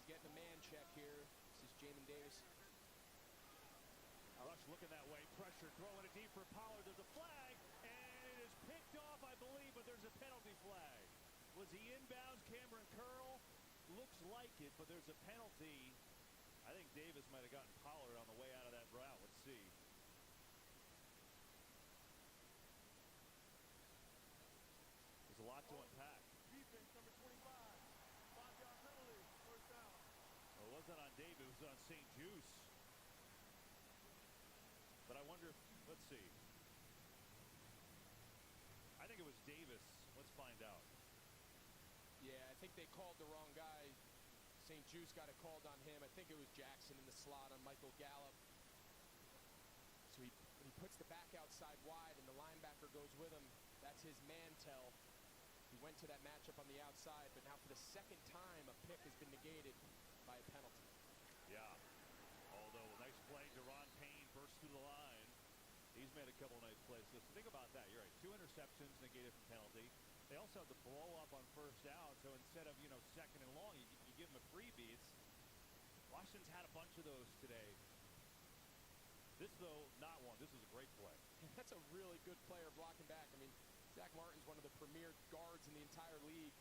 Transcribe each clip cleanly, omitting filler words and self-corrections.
He's getting a man check here. This is Jamin Davis. Rush looking that way. Pressure. Throwing it deep for Pollard. There's a flag. And it is picked off, I believe, but there's a penalty flag. Was he inbounds? Cameron Curl? Looks like it, but there's a penalty. I think Davis might have gotten Pollard on the way out of that route. Let's see. There's a lot to unpack. Defense number 25. 5-yard penalty. First down. Well, it wasn't on Davis. It was on St. Juice. But I wonder if, let's see. I think it was Davis. Let's find out. Yeah, I think they called the wrong guy. St. Juice got it called on him. I think it was Jackson in the slot on Michael Gallup. So he puts the back outside wide, and the linebacker goes with him. That's his man tell. He went to that matchup on the outside, but now for the second time, a pick has been negated by a penalty. Yeah. Although, nice play. Deron Payne burst through the line. He's made a couple nice plays. So think about that. You're right. 2 interceptions negated for penalty. They also have the blow up on first down. So instead of, second and long, you give them a freebie. Washington's had a bunch of those today. This, though, not one. This is a great play. That's a really good player blocking back. I mean, Zach Martin's one of the premier guards in the entire league.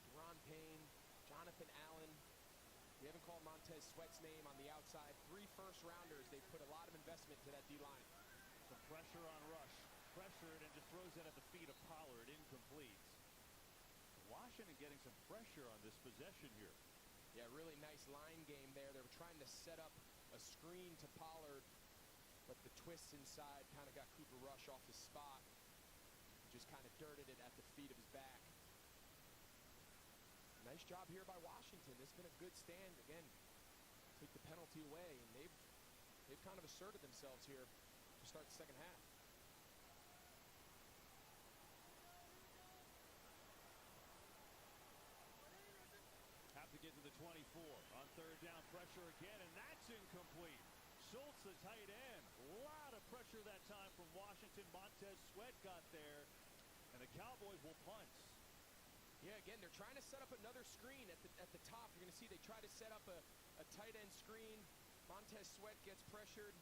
Deron Payne, Jonathan Allen. We haven't called Montez Sweat's name on the outside. 3 first-rounders. They put a lot of investment to that D-line. Some pressure on Rush. Pressured and just throws it at the feet of Pollard. Incomplete. Washington getting some pressure on this possession here. Yeah, really nice line game there. They were trying to set up a screen to Pollard, but the twists inside kind of got Cooper Rush off his spot. Just kind of dirted it at the feet of his back. Nice job here by Washington. This has been a good stand. Again, take the penalty away, and they've kind of asserted themselves here to start the second half. Have to get to the 24. On third down, pressure again, and that's incomplete. Schultz, the tight end. A lot of pressure that time from Washington. Montez Sweat got there, and the Cowboys will punt. Yeah, again, they're trying to set up another screen at the top. You're going to see they try to set up a tight end screen. Montez Sweat gets pressured.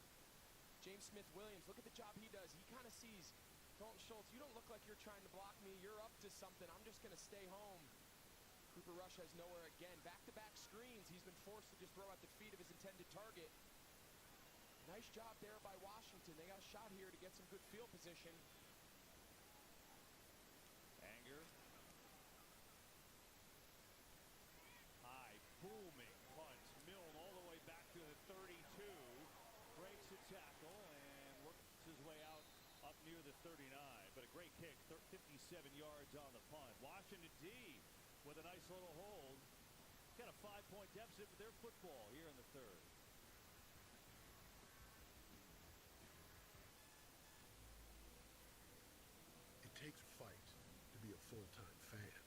James Smith-Williams, look at the job he does. He kind of sees Dalton Schultz, you don't look like you're trying to block me. You're up to something. I'm just going to stay home. Cooper Rush has nowhere again. Back-to-back screens. He's been forced to just throw at the feet of his intended target. Nice job there by Washington. They got a shot here to get some good field position. Anger. High, booming punt. Milne all the way back to the 32. Breaks the tackle and works his way out up near the 39. But a great kick, 57 yards on the punt. Washington D with a nice little hold. Got a 5-point deficit with their football here in the third. It takes fight to be a full-time fan.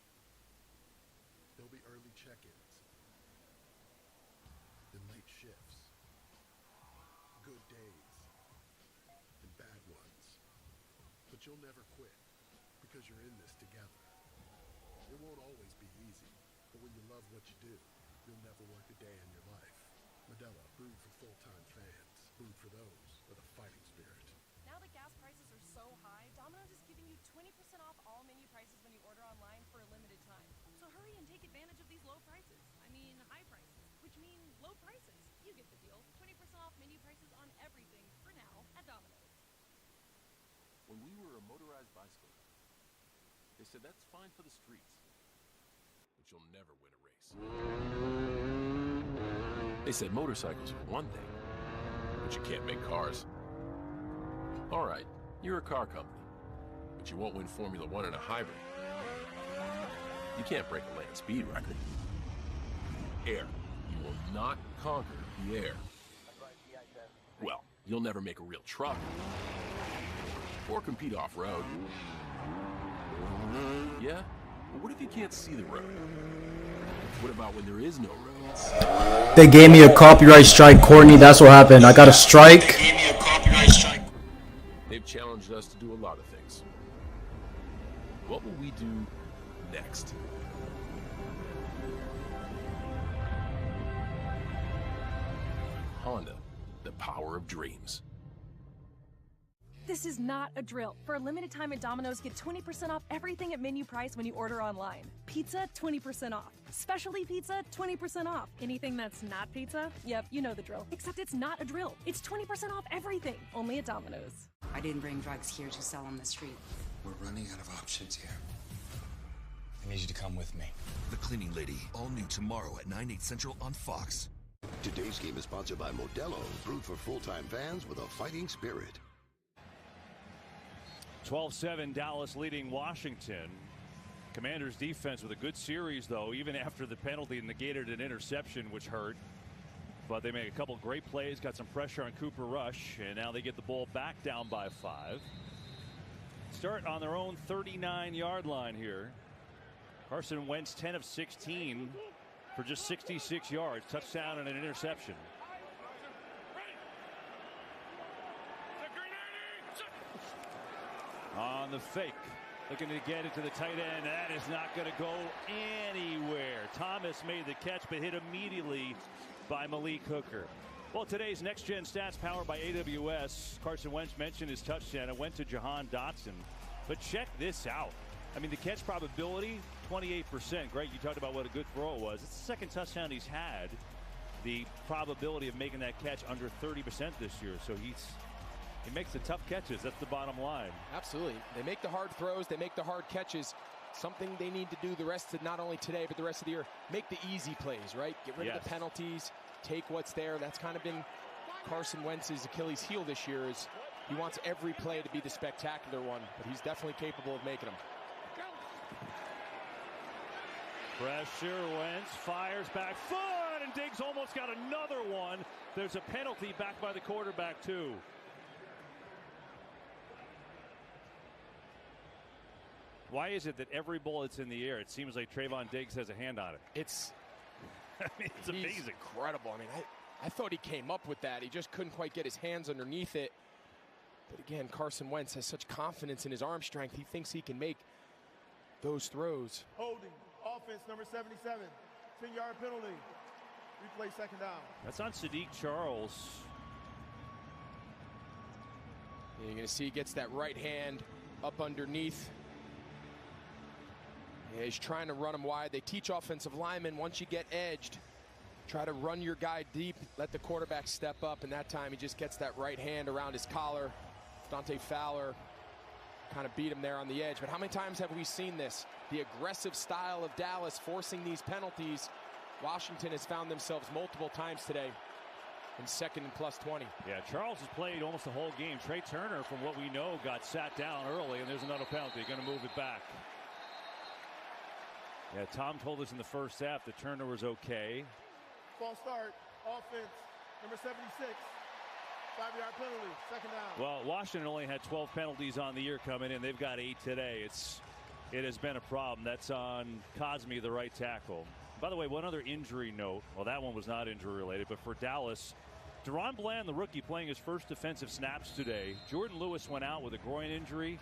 There'll be early check-ins, then late shifts, good days, and bad ones. But you'll never quit because you're in this together. It won't always be easy, but when you love what you do, you'll never work a day in your life. Modelo, brewed for full-time fans, brewed for those with a fighting spirit. Now that gas prices are so high, Domino's is giving you 20% off all menu prices when you order online for a limited time. So hurry and take advantage of these low prices. I mean, high prices, which mean low prices. You get the deal. 20% off menu prices on everything for now at Domino's. When we were a motorized bicycle, they said that's fine for the streets, but you'll never win a race. They said motorcycles are one thing, but you can't make cars. All right, you're a car company, but you won't win Formula One in a hybrid. You can't break a land speed record. Air. You will not conquer the air. Well, you'll never make a real truck or compete off-road. Yeah? But what if you can't see the road? What about when there is no road? They gave me a copyright strike, Courtney. That's what happened. I got a strike. They've challenged us to do a lot of things. What will we do next? Honda, the power of dreams. This is not a drill. For a limited time at Domino's, get 20% off everything at menu price when you order online. Pizza, 20% off. Specialty pizza, 20% off. Anything that's not pizza? Yep, you know the drill. Except it's not a drill. It's 20% off everything. Only at Domino's. I didn't bring drugs here to sell on the street. We're running out of options here. I need you to come with me. The Cleaning Lady, all new tomorrow at 9, 8 Central on Fox. Today's game is sponsored by Modelo, brewed for full-time fans with a fighting spirit. 12-7, Dallas leading Washington. Commanders defense with a good series, though, even after the penalty negated an interception, which hurt. But they make a couple great plays, got some pressure on Cooper Rush, and now they get the ball back down by 5. Start on their own 39-yard line here. Carson Wentz 10 of 16 for just 66 yards, touchdown and an interception. On the fake, looking to get it to the tight end. That is not going to go anywhere. Thomas made the catch, but hit immediately by Malik Hooker. Well, today's Next Gen Stats powered by AWS. Carson Wentz mentioned his touchdown. It went to Jahan Dotson. But check this out. I mean, the catch probability, 28%. Greg, you talked about what a good throw it was. It's the second touchdown he's had. The probability of making that catch under 30% this year. So he makes the tough catches. That's the bottom line. Absolutely. They make the hard throws. They make the hard catches. Something they need to do the rest of, not only today, but the rest of the year. Make the easy plays, right? Get rid of the penalties. Take what's there. That's kind of been Carson Wentz's Achilles heel this year. Is he wants every play to be the spectacular one, but he's definitely capable of making them. Pressure, Wentz fires back foot, and Diggs almost got another one. There's a penalty back by the quarterback, too. Why is it that every ball that's in the air, it seems like Trayvon Diggs has a hand on it? It's amazing. Incredible. I mean, I thought he came up with that. He just couldn't quite get his hands underneath it. But again, Carson Wentz has such confidence in his arm strength. He thinks he can make those throws. Holding. Offense number 77. 10-yard penalty. Replay second down. That's on Sadiq Charles. And you're going to see he gets that right hand up underneath. Yeah, he's trying to run him wide. They teach offensive linemen, once you get edged, try to run your guy deep, let the quarterback step up, and that time he just gets that right hand around his collar. Dante Fowler kind of beat him there on the edge. But how many times have we seen this? The aggressive style of Dallas forcing these penalties. Washington has found themselves multiple times today in second and plus 20. Yeah, Charles has played almost the whole game. Trey Turner, from what we know, got sat down early, and there's another penalty. Going to move it back. Yeah, Tom told us in the first half that Turner was okay. False start. Offense number 76. 5-yard penalty. Second down. Well, Washington only had 12 penalties on the year coming in. They've got 8 today. It has been a problem. That's on Cosme, the right tackle. By the way, one other injury note. Well, that one was not injury related, but for Dallas, Deron Bland, the rookie, playing his first defensive snaps today. Jordan Lewis went out with a groin injury,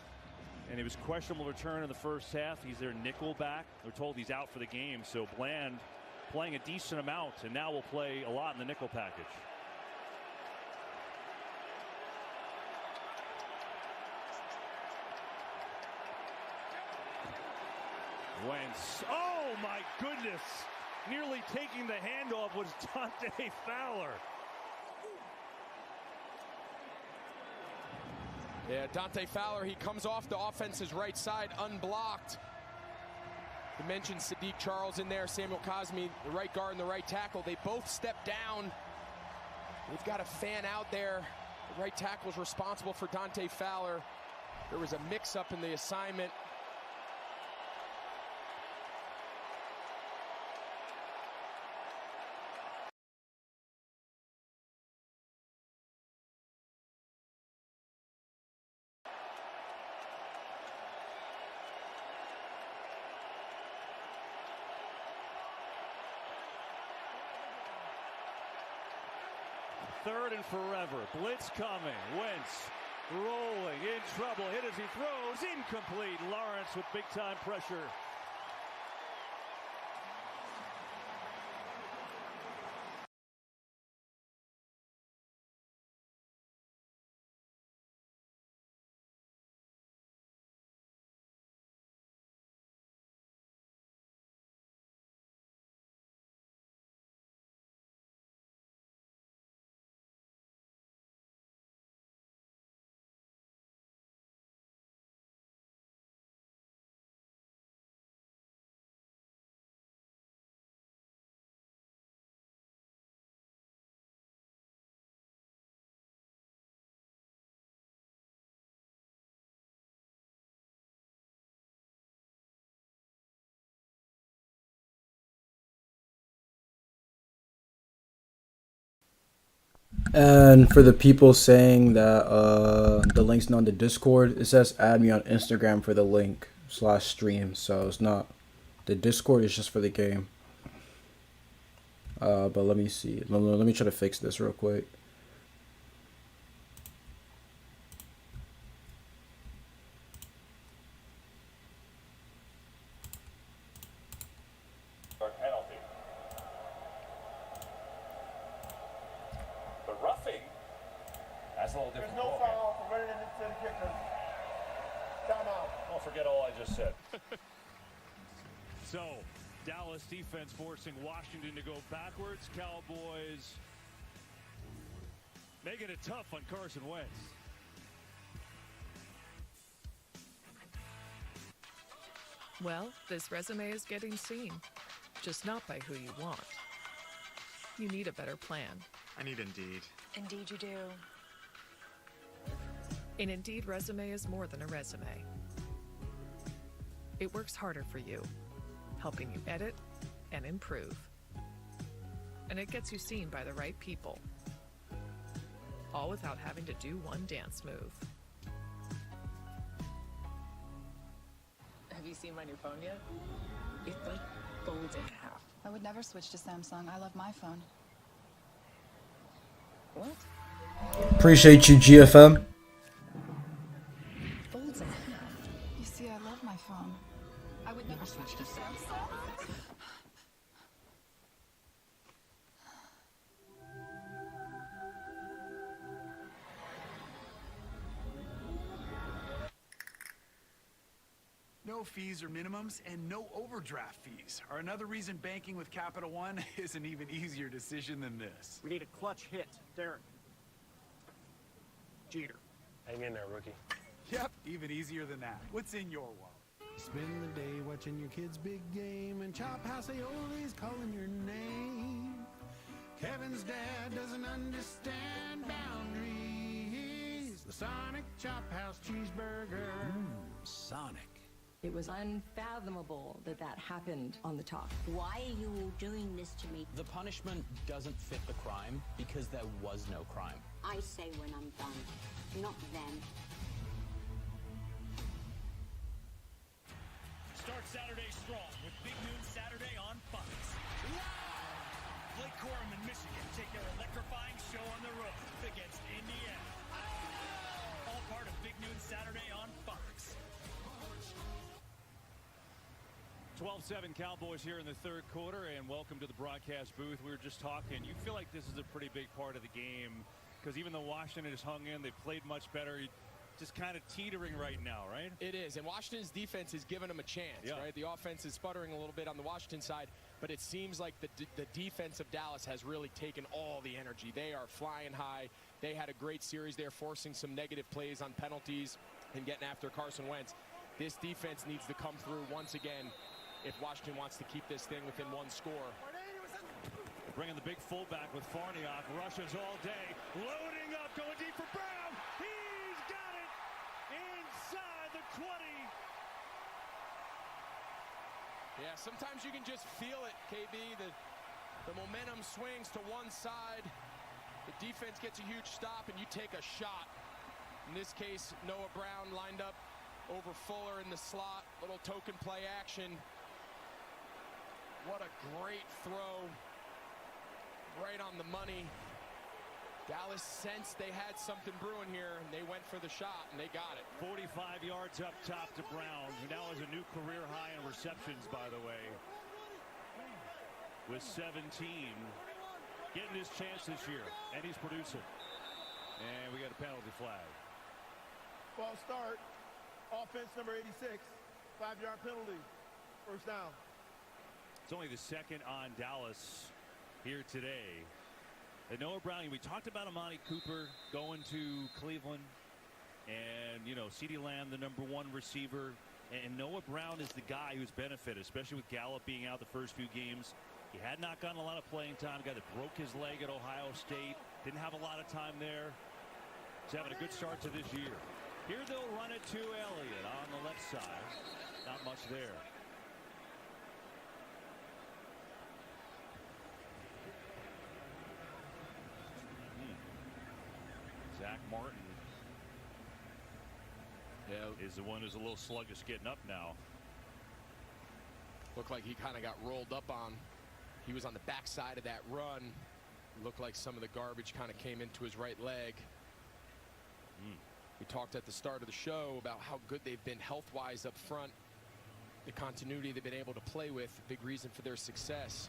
and he was questionable return in the first half. He's their nickel back. They're told he's out for the game, so Bland playing a decent amount, and now will play a lot in the nickel package. Wentz. Oh, my goodness. Nearly taking the handoff was Dante Fowler. Yeah, Dante Fowler, he comes off the offense's right side unblocked. You mentioned Sadiq Charles in there, Samuel Cosme, the right guard and the right tackle. They both step down. They've got a fan out there. The right tackle's responsible for Dante Fowler. There was a mix-up in the assignment. Third and forever. Blitz coming. Wentz rolling, in trouble. Hit as he throws. Incomplete. Lawrence with big-time pressure. And for the people saying that the link's not on the Discord, it says add me on Instagram for the link /stream. So it's not the Discord, is just for the game. But let me see. Let me try to fix this real quick. Penalty. The roughing. That's a little different. There's no foul for running into the kicker. Timeout. Don't forget all I just said. So, Dallas defense forcing Washington to go backwards. Cowboys making it tough on Carson Wentz. Well, this resume is getting seen, just not by who you want. You need a better plan. I need Indeed. Indeed you do. An Indeed resume is more than a resume. It works harder for you, helping you edit and improve. And it gets you seen by the right people, all without having to do one dance move. Have you seen my new phone yet? It like folds in half. I would never switch to Samsung. I love my phone. What? Appreciate you, GFM. Folds in half. You see, I love my phone. I would never switch to Samsung. No fees or minimums and no overdraft fees are another reason banking with Capital One is an even easier decision than this. We need a clutch hit. Derek. Jeter. Hang in there, rookie. Yep, even easier than that. What's in your wallet? Spend the day watching your kid's big game and Chop House Aioli's calling your name. Kevin's dad doesn't understand boundaries. The Sonic Chop House cheeseburger. Sonic. It was unfathomable that that happened on the top. Why are you all doing this to me? The punishment doesn't fit the crime because there was no crime. I say when I'm done, not then. Start Saturday strong with Big Noon Saturday on Fox. Blake Corum and Michigan take their electrifying show on the road against Indiana. All part of Big Noon Saturday on Fox. 12-7 Cowboys here in the third quarter, and welcome to the broadcast booth. We were just talking. You feel like this is a pretty big part of the game because even though Washington has hung in, they played much better. Just kind of teetering right now, right? It is, and Washington's defense has given them a chance, right? The offense is sputtering a little bit on the Washington side, but it seems like the defense of Dallas has really taken all the energy. They are flying high. They had a great series. They're forcing some negative plays on penalties and getting after Carson Wentz. This defense needs to come through once again if Washington wants to keep this thing within one score. Bringing the big fullback with Farniok, rushes all day, loading up, going deep for Brown. He's got it inside the 20. Yeah, sometimes you can just feel it, KB. The momentum swings to one side. The defense gets a huge stop, and you take a shot. In this case, Noah Brown lined up over Fuller in the slot. Little token play action. What a great throw. Right on the money. Dallas sensed they had something brewing here, and they went for the shot, and they got it. 45 yards up top to Brown, who now has a new career high in receptions, by the way, with 17. Getting his chance this year, and he's producing. And we got a penalty flag. False start. Offense number 86. 5-yard penalty. First down. It's only the second on Dallas here today. And Noah Brown, we talked about Amani Cooper going to Cleveland, and CeeDee Lamb, the #1 receiver, and Noah Brown is the guy who's benefited, especially with Gallup being out the first few games. He had not gotten a lot of playing time. Guy that broke his leg at Ohio State, didn't have a lot of time there. He's having a good start to this year. Here they'll run it to Elliott on the left side. Not much there. Martin is the one who's a little sluggish getting up now. Looked like he kind of got rolled up on. He was on the backside of that run. Looked like some of the garbage kind of came into his right leg. We talked at the start of the show about how good they've been health-wise up front. The continuity they've been able to play with, a big reason for their success.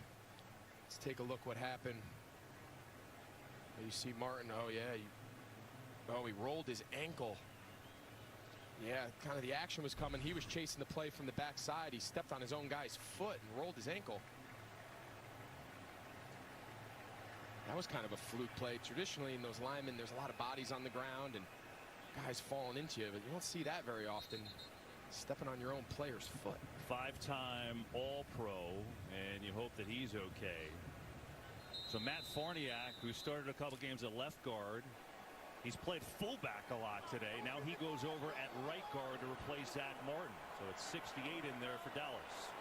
Let's take a look what happened. You see Martin, he rolled his ankle. Yeah, kind of the action was coming. He was chasing the play from the backside. He stepped on his own guy's foot and rolled his ankle. That was kind of a fluke play. Traditionally in those linemen, there's a lot of bodies on the ground and guys falling into you, but you don't see that very often. Stepping on your own player's foot. 5-time All-Pro, and you hope that he's okay. So Matt Farniak, who started a couple games at left guard, he's played fullback a lot today. Now he goes over at right guard to replace Zach Martin. So it's 68 in there for Dallas.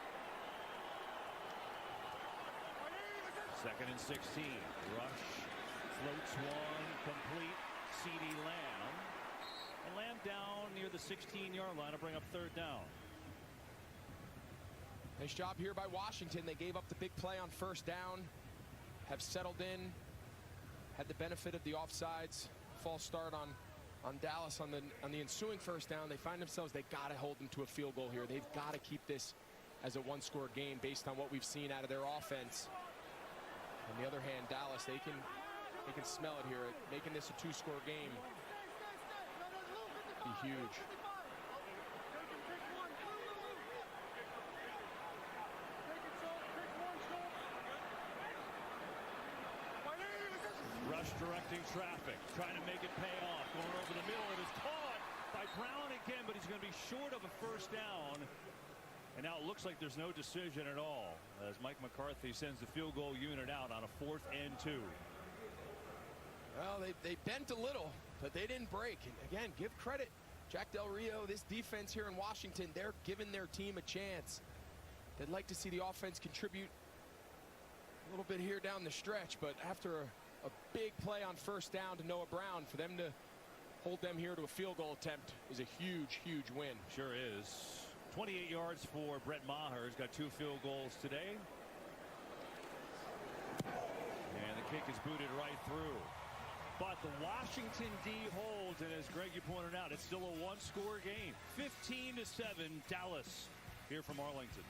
2nd and 16. Rush floats one, complete. CD Lamb. And Lamb down near the 16-yard line to bring up 3rd down. Nice job here by Washington. They gave up the big play on 1st down. Have settled in. Had the benefit of the offsides. False start on Dallas on the ensuing 1st down. They find themselves, they got to hold them to a field goal here. They've got to keep this as a 1-score game based on what we've seen out of their offense. On the other hand, Dallas, they can smell it here. Making this a 2-score game be huge. Rush directing traffic, trying to make it pay off. Going over the middle, it is caught by Brown again, but he's going to be short of a 1st down. And now it looks like there's no decision at all as Mike McCarthy sends the field goal unit out on a 4th and 2. Well, they bent a little, but they didn't break. And again, give credit. Jack Del Rio, this defense here in Washington, they're giving their team a chance. They'd like to see the offense contribute a little bit here down the stretch, but after a big play on 1st down to Noah Brown, for them to hold them here to a field goal attempt is a huge, huge win. Sure is. 28 yards for Brett Maher. He's got 2 field goals today. And the kick is booted right through. But the Washington D holds, and as Greg, you pointed out, it's still a 1-score game. 15-7, Dallas here from Arlington.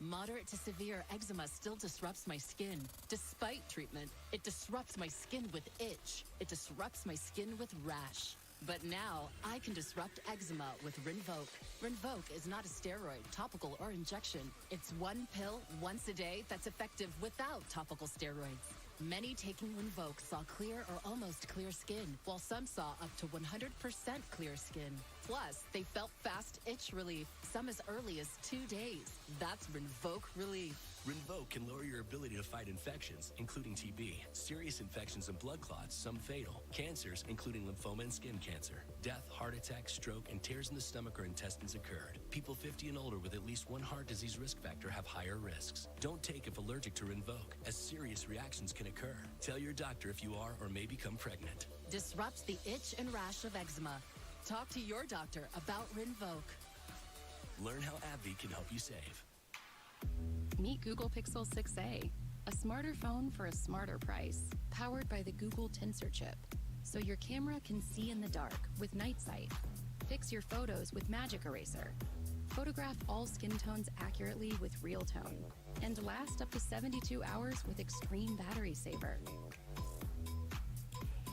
Moderate to severe eczema still disrupts my skin. Despite treatment, it disrupts my skin with itch. It disrupts my skin with rash. But now, I can disrupt eczema with Rinvoq. Rinvoq is not a steroid, topical, or injection. It's one pill, once a day, that's effective without topical steroids. Many taking Rinvoq saw clear or almost clear skin, while some saw up to 100% clear skin. Plus, they felt fast itch relief, some as early as 2 days. That's Rinvoq relief. Rinvoq can lower your ability to fight infections, including TB, serious infections and blood clots, some fatal, cancers, including lymphoma and skin cancer. Death, heart attack, stroke, and tears in the stomach or intestines occurred. People 50 and older with at least one heart disease risk factor have higher risks. Don't take if allergic to Rinvoq, as serious reactions can occur. Tell your doctor if you are or may become pregnant. Disrupt the itch and rash of eczema. Talk to your doctor about Rinvoq. Learn how AbbVie can help you save. Meet Google Pixel 6a, a smarter phone for a smarter price, powered by the Google Tensor chip. So your camera can see in the dark with night sight. Fix your photos with Magic Eraser. Photograph all skin tones accurately with Real Tone. And last up to 72 hours with Extreme Battery Saver.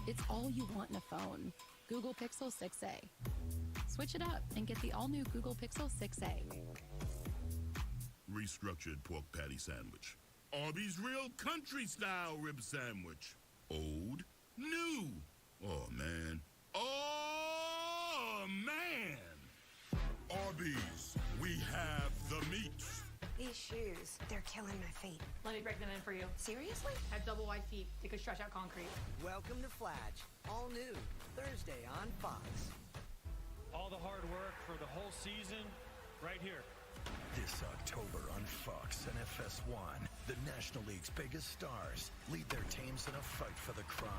It's all you want in a phone. Google Pixel 6a. Switch it up and get the all-new Google Pixel 6a. Restructured pork patty sandwich. Arby's real country-style rib sandwich. Old, new. Oh, man. Oh, man. Arby's, we have the meats. These shoes, they're killing my feet. Let me break them in for you. Seriously? I have double wide feet. They could stretch out concrete. Welcome to Flash. All new. Thursday on Fox. All the hard work for the whole season right here This October on Fox and FS1, the National League's biggest stars lead their teams in a fight for the crown.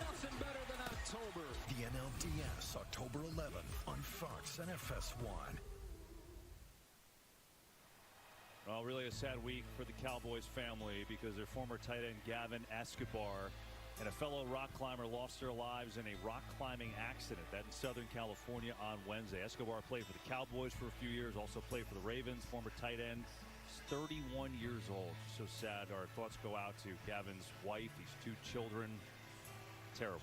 Nothing better than October. The NLDS, October 11th on Fox and FS1. Well, really a sad week for the Cowboys family because their former tight end Gavin Escobar and a fellow rock climber lost their lives in a rock climbing accident. That in Southern California on Wednesday. Escobar played for the Cowboys for a few years, also played for the Ravens, former tight end. He's 31 years old. So sad. Our thoughts go out to Gavin's wife, his 2 children. Terrible.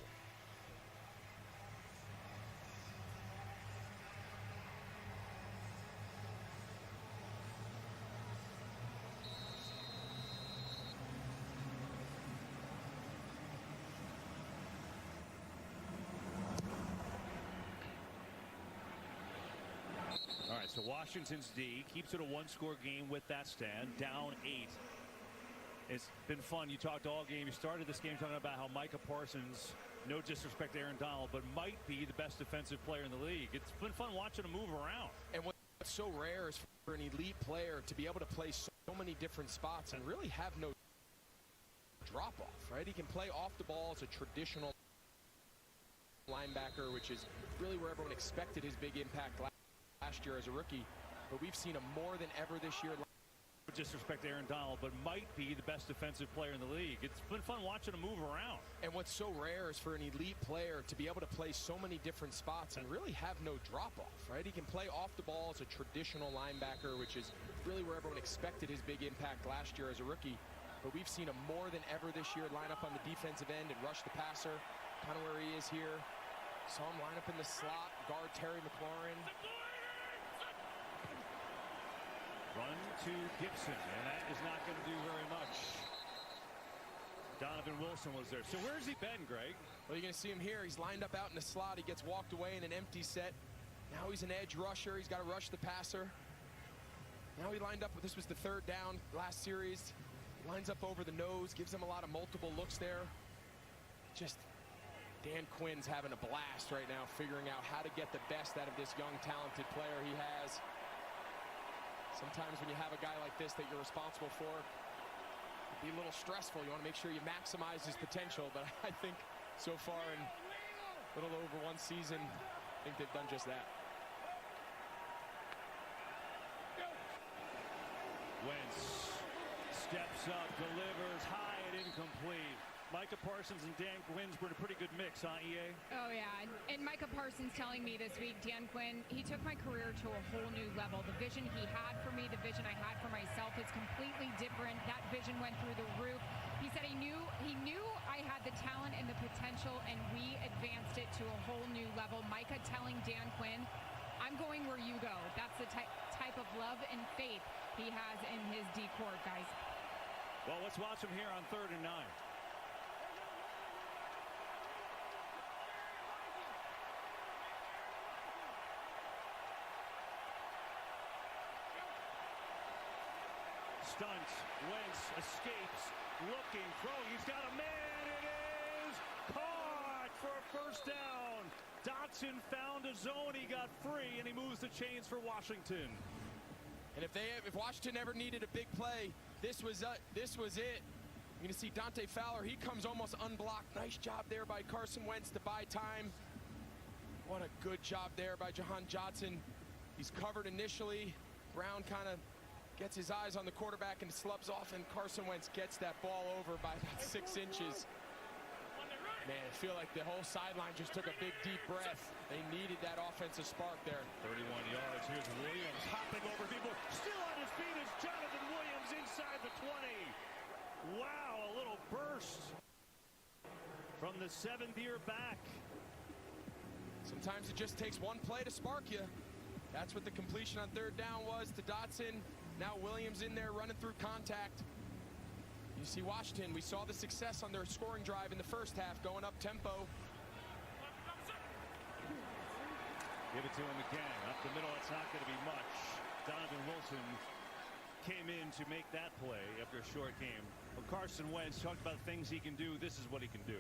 All right, so Washington's D keeps it a 1-score game with that stand, down 8. It's been fun. You talked all game. You started this game talking about how Micah Parsons, no disrespect to Aaron Donald, but might be the best defensive player in the league. It's been fun watching him move around. And what's so rare is for an elite player to be able to play so many different spots and really have no drop-off, right? He can play off the ball as a traditional linebacker, which is really where everyone expected his big impact last year as a rookie. But we've seen him more than ever this year. Disrespect to Aaron Donald, but might be the best defensive player in the league. It's been fun watching him move around. And what's so rare is for an elite player to be able to play so many different spots and really have no drop-off, right? He can play off the ball as a traditional linebacker, which is really where everyone expected his big impact last year as a rookie. But we've seen him more than ever this year line up on the defensive end and rush the passer, kind of where he is here. Saw him line up in the slot, guard Terry McLaurin. Run to Gibson, and that is not going to do very much. Donovan Wilson was there. So where's he been, Greg? Well, you're going to see him here. He's lined up out in the slot. He gets walked away in an empty set. Now he's an edge rusher. He's got to rush the passer. Now he lined up. This was the 3rd down last series. Lines up over the nose, gives him a lot of multiple looks there. Just Dan Quinn's having a blast right now, figuring out how to get the best out of this young, talented player he has. Sometimes when you have a guy like this that you're responsible for, it'd be a little stressful. You want to make sure you maximize his potential, but I think so far in a little over 1 season, I think they've done just that. Wentz steps up, delivers high and incomplete. Micah Parsons and Dan Quinn's were in a pretty good mix, huh, EA? Oh, yeah. And Micah Parsons telling me this week, Dan Quinn, he took my career to a whole new level. The vision he had for me, the vision I had for myself is completely different. That vision went through the roof. He said he knew I had the talent and the potential, and we advanced it to a whole new level. Micah telling Dan Quinn, I'm going where you go. That's the type of love and faith he has in his D court, guys. Well, let's watch him here on 3rd and 9. Stunts, Wentz escapes, looking, throwing, he's got a man, it is caught for a 1st down. Dotson found a zone, he got free, and he moves the chains for Washington. And if Washington ever needed a big play, this was it. You're going to see Dante Fowler, he comes almost unblocked. Nice job there by Carson Wentz to buy time. What a good job there by Jahan Johnson. He's covered initially. Brown kind of gets his eyes on the quarterback and slubs off, and Carson Wentz gets that ball over by about 6 inches. Man, I feel like the whole sideline just took a big, deep breath. They needed that offensive spark there. 31 yards. Here's Williams hopping over people. Still on his feet is Jonathan Williams inside the 20. Wow, a little burst from the 7th-year back. Sometimes it just takes one play to spark you. That's what the completion on 3rd down was to Dotson. Now Williams in there running through contact. You see Washington, we saw the success on their scoring drive in the 1st half, going up tempo. Give it to him again. Up the middle, it's not going to be much. Donovan Wilson came in to make that play after a short game. Well, Carson Wentz talked about things he can do. This is what he can do.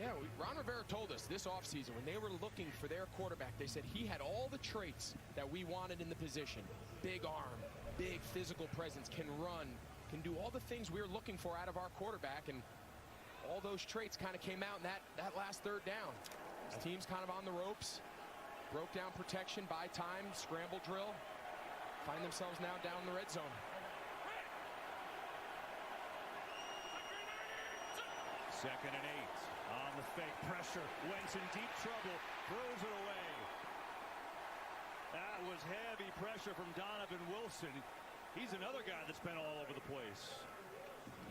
Yeah, Ron Rivera told us this offseason when they were looking for their quarterback, they said he had all the traits that we wanted in the position. Big arm, big physical presence, can run, can do all the things we were looking for out of our quarterback, and all those traits kind of came out in that last third down. His team's kind of on the ropes, broke down protection, buy time, scramble drill, find themselves now down in the red zone. Second and 8 on the fake pressure. Wentz in deep trouble, throws it away. That was heavy pressure from Donovan Wilson. He's another guy that's been all over the place.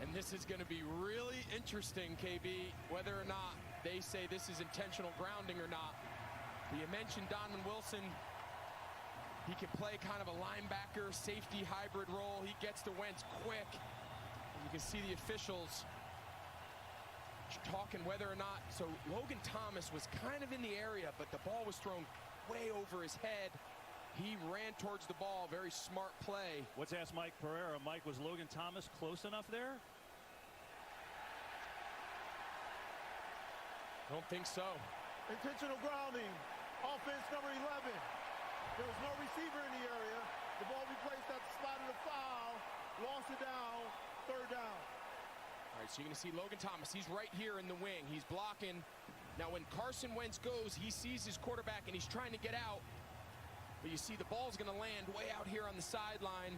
And this is going to be really interesting, KB, whether or not they say this is intentional grounding or not. But you mentioned Donovan Wilson. He can play kind of a linebacker, safety hybrid role. He gets to Wentz quick. And you can see the officials talking whether or not. So Logan Thomas was kind of in the area, but the ball was thrown way over his head. He ran towards the ball. Very smart play. Let's ask Mike Pereira. Mike, was Logan Thomas close enough there? Don't think so. Intentional grounding. Offense number 11. There was no receiver in the area. The ball be placed at the spot of the foul. Lost it down. Third down. All right, so you're going to see Logan Thomas. He's right here in the wing. He's blocking. Now, when Carson Wentz goes, he sees his quarterback, and he's trying to get out. But you see the ball's going to land way out here on the sideline.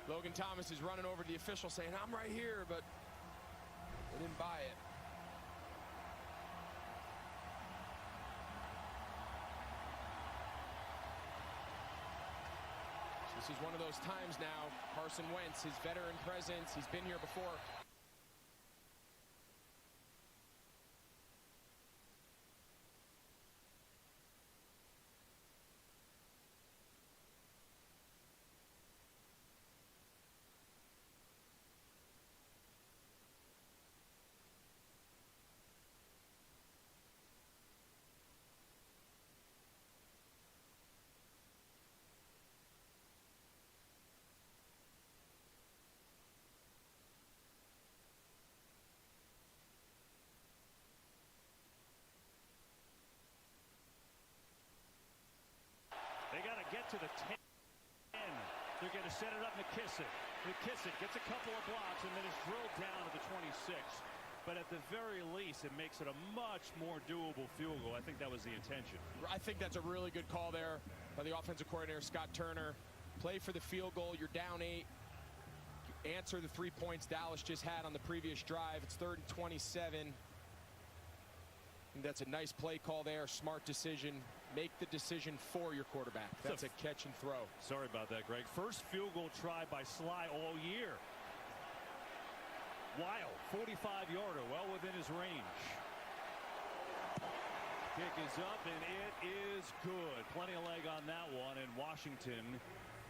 Logan Thomas is running over to the official saying, I'm right here, but they didn't buy it. This is one of those times now. Carson Wentz, his veteran presence, he's been here before. To the 10. They're going to set it up. McKissick gets a couple of blocks and then is drilled down to the 26. But at the very least, it makes it a much more doable field goal. I think that was the intention. I think that's a really good call there by the offensive coordinator, Scott Turner. Play for the field goal. You're down 8. You answer the 3 points Dallas just had on the previous drive. It's 3rd and 27. And that's a nice play call there. Smart decision. Make the decision for your quarterback. That's a catch and throw. Sorry about that, Greg. First field goal try by Sly all year. Wild, 45-yarder, well within his range. Kick is up, and it is good. Plenty of leg on that one, and Washington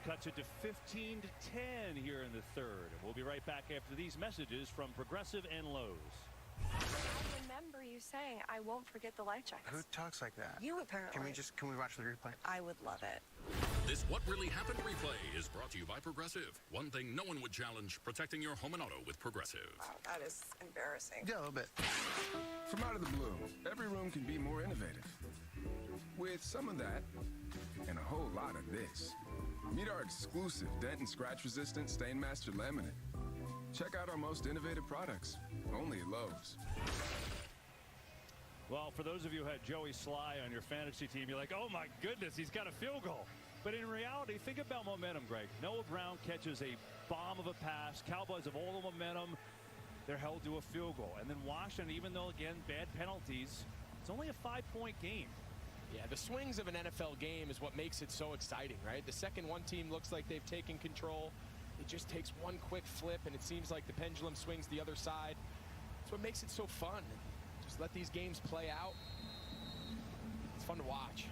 cuts it to 15-10 here in the third. We'll be right back after these messages from Progressive and Lowe's. I remember you saying, I won't forget the life jackets. Who talks like that? You apparently. Can we watch the replay? I would love it. This What Really Happened replay is brought to you by Progressive. One thing no one would challenge, protecting your home and auto with Progressive. Wow, that is embarrassing. Yeah, a little bit. From out of the blue, every room can be more innovative. With some of that and a whole lot of this. Meet our exclusive dent and scratch resistant Stainmaster laminate. Check out our most innovative products, only at Lowe's. Well, for those of you who had Joey Sly on your fantasy team, you're like, oh my goodness, he's got a field goal. But in reality, think about momentum, Greg. Noah Brown catches a bomb of a pass. Cowboys have all the momentum. They're held to a field goal. And then Washington, even though, again, bad penalties, it's only a 5-point game. Yeah, the swings of an NFL game is what makes it so exciting, right? The second one team looks like they've taken control. It just takes one quick flip, and it seems like the pendulum swings the other side. That's what makes it so fun. Just let these games play out. It's fun to watch.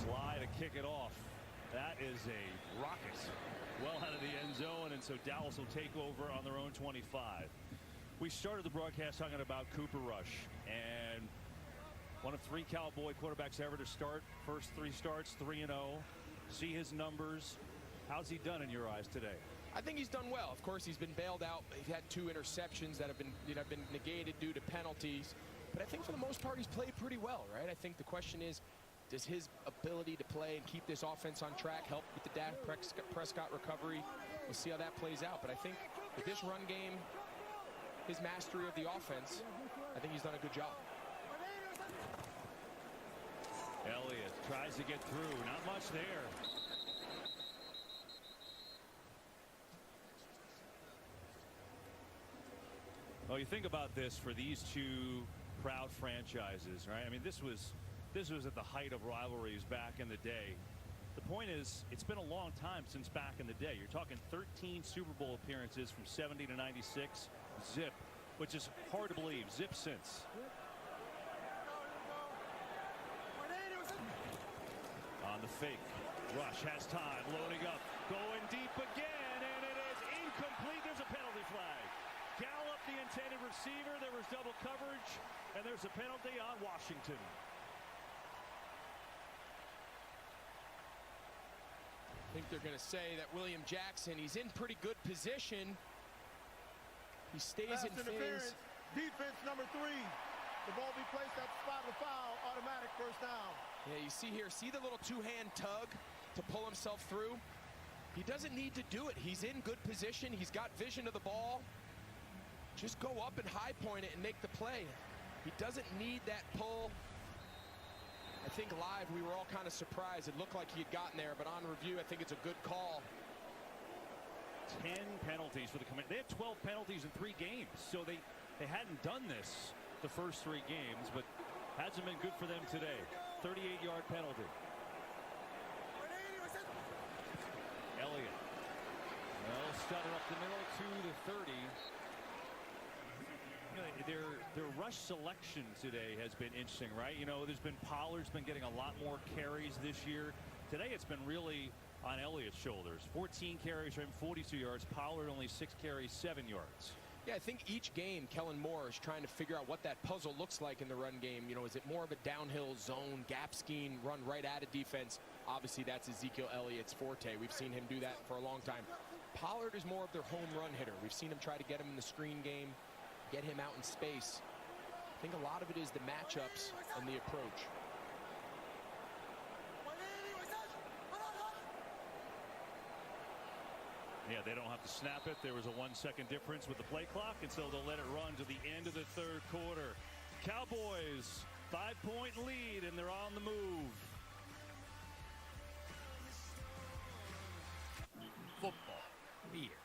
Sly to kick it off. That is a rocket. Well out of the end zone, and so Dallas will take over on their own 25. We started the broadcast talking about Cooper Rush, and One of 3 Cowboy quarterbacks ever to start. First 3 starts, 3-0. See his numbers. How's he done in your eyes today? I think he's done well. Of course, he's been bailed out. He's had 2 interceptions that have been negated due to penalties. But I think for the most part, he's played pretty well, right? I think the question is, does his ability to play and keep this offense on track help with the Dak Prescott recovery? We'll see how that plays out. But I think with this run game, his mastery of the offense, I think he's done a good job. Elliott tries to get through. Not much there. Well, you think about this for these 2 proud franchises, right? I mean, this was at the height of rivalries back in the day. The point is, it's been a long time since back in the day. You're talking 13 Super Bowl appearances from 70 to 96. Zip, which is hard to believe. Zip since. On the fake. Rush has time. Loading up. Going deep again. And it is incomplete. There's a penalty flag. Gallup, the intended receiver. There was double coverage. And there's a penalty on Washington. I think they're going to say that William Jackson, he's in pretty good position. He stays in phase. Defense number 3. The ball be placed at the spot of the foul. Automatic first down. Yeah, you see here, see the little 2-hand tug to pull himself through? He doesn't need to do it. He's in good position. He's got vision of the ball. Just go up and high point it and make the play. He doesn't need that pull. I think live we were all kind of surprised. It looked like he had gotten there, but on review, I think it's a good call. 10 penalties for the Commanders. They had 12 penalties in 3 games, so they hadn't done this the first 3 games, but hasn't been good for them today. 38-yard penalty. Elliott. Well, stutter up the middle to the 30. You know, their rush selection today has been interesting, right? You know, there's been Pollard's been getting a lot more carries this year. Today it's been really on Elliott's shoulders. 14 carries for him, 42 yards. Pollard only 6 carries, 7 yards. Yeah, I think each game, Kellen Moore is trying to figure out what that puzzle looks like in the run game. You know, is it more of a downhill zone, gap scheme, run right at a defense? Obviously, that's Ezekiel Elliott's forte. We've seen him do that for a long time. Pollard is more of their home run hitter. We've seen him try to get him in the screen game, get him out in space. I think a lot of it is the matchups and the approach. Yeah, they don't have to snap it. There was a 1-second difference with the play clock, and so they'll let it run to the end of the 3rd quarter. Cowboys, 5-point lead, and they're on the move. Football, beer,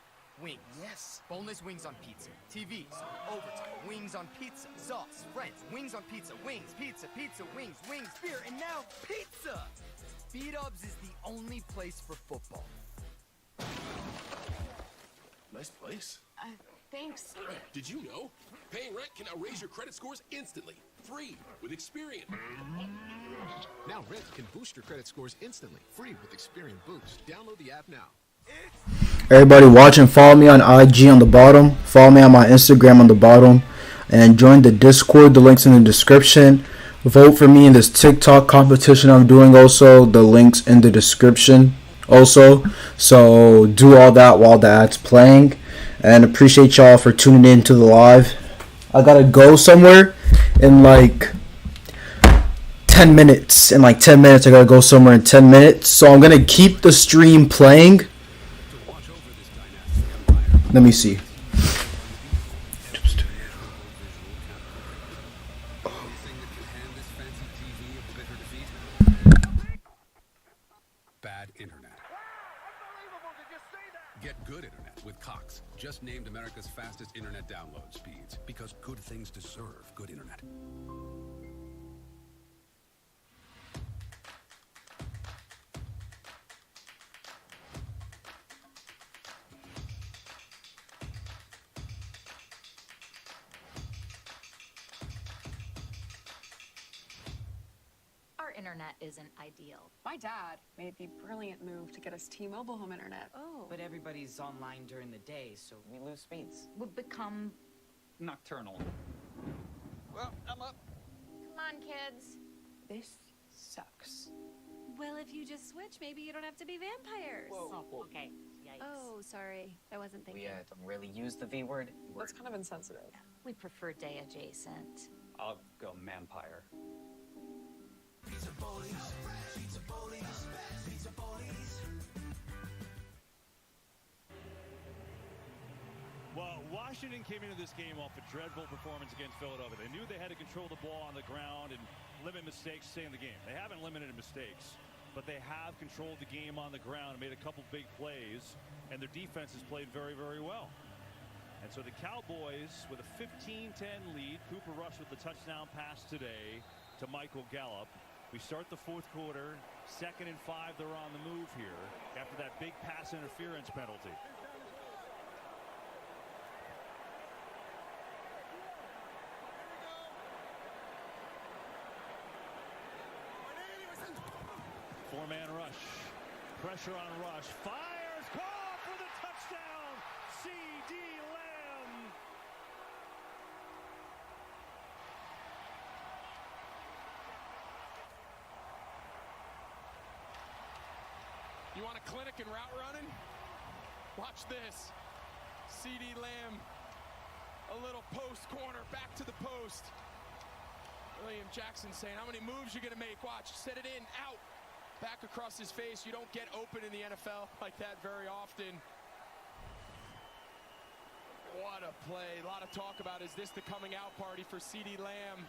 wings. Yes. Boneless wings on pizza. TVs, overtime, wings on pizza. Sauce, friends, wings on pizza. Wings, pizza, pizza, wings, wings, beer, and now pizza! B-Dubs is the only place for football. Nice place. Thanks. Did you know? Paying rent can now raise your credit scores instantly. Free with Experian. Now rent can boost your credit scores instantly. Free with Experian Boost. Download the app now. Everybody watching, follow me on IG on the bottom. Follow me on my Instagram on the bottom. And join the Discord. The link's in the description. Vote for me in this TikTok competition I'm doing also. The link's in the description also. So do all that while the ad's playing. And appreciate y'all for tuning in to the live. I gotta go somewhere in like 10 minutes. In like 10 minutes, I gotta go somewhere in 10 minutes. So I'm gonna keep the stream playing. Let me see. Bad internet. Get good internet with Cox. Just named America's fastest internet download speeds. Because good things deserve good internet. Our internet isn't ideal. My dad made the brilliant move to get us T-Mobile home internet. Oh. But everybody's online during the day, so we lose speeds. Would become Nocturnal. Well, I'm up. Come on, kids. This sucks. Well, if you just switch, maybe you don't have to be vampires. Whoa. Oh, okay. Yikes. Oh, sorry. I wasn't thinking. We don't really use the V word. That's kind of insensitive. We prefer day adjacent. I'll go manpire. Well, Washington came into this game off a dreadful performance against Philadelphia. They knew they had to control the ball on the ground and limit mistakes to stay in the game. They haven't limited mistakes, but they have controlled the game on the ground and made a couple big plays, and their defense has played very, very well. And so the Cowboys with a 15-10 lead. Cooper Rush with the touchdown pass today to Michael Gallup. We start the fourth quarter, 2nd and 5. They're on the move here after that big pass interference penalty. Four-man rush. Pressure on Rush. Fires. Call for the touchdown. C.D. Lamb. You want a clinic in route running? Watch this. C.D. Lamb. A little post corner. Back to the post. William Jackson saying, how many moves you going to make? Watch. Set it in. Out. Back across his face. You don't get open in the NFL like that very often. What a play. A lot of talk about, is this the coming out party for C.D. Lamb?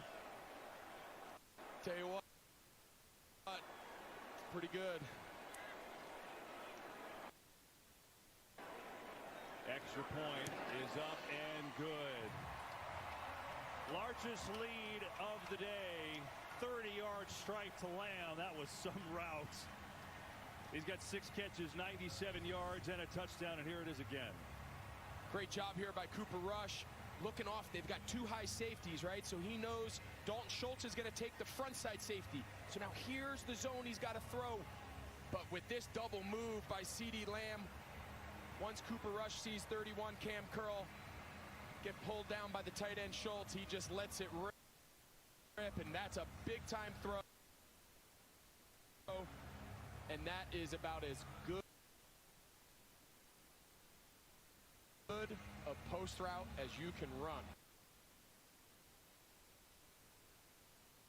Tell you what, pretty good. Extra point is up and good. Largest lead of the day. 30-yard strike to Lamb. That was some route. He's got 6 catches, 97 yards, and a touchdown, and here it is again. Great job here by Cooper Rush. Looking off, they've got 2 high safeties, right? So he knows Dalton Schultz is going to take the front side safety. So now here's the zone he's got to throw. But with this double move by C.D. Lamb, once Cooper Rush sees 31 Cam Curl get pulled down by the tight end Schultz, he just lets it rip, and that's a big-time throw. And that is about as good a post route as you can run.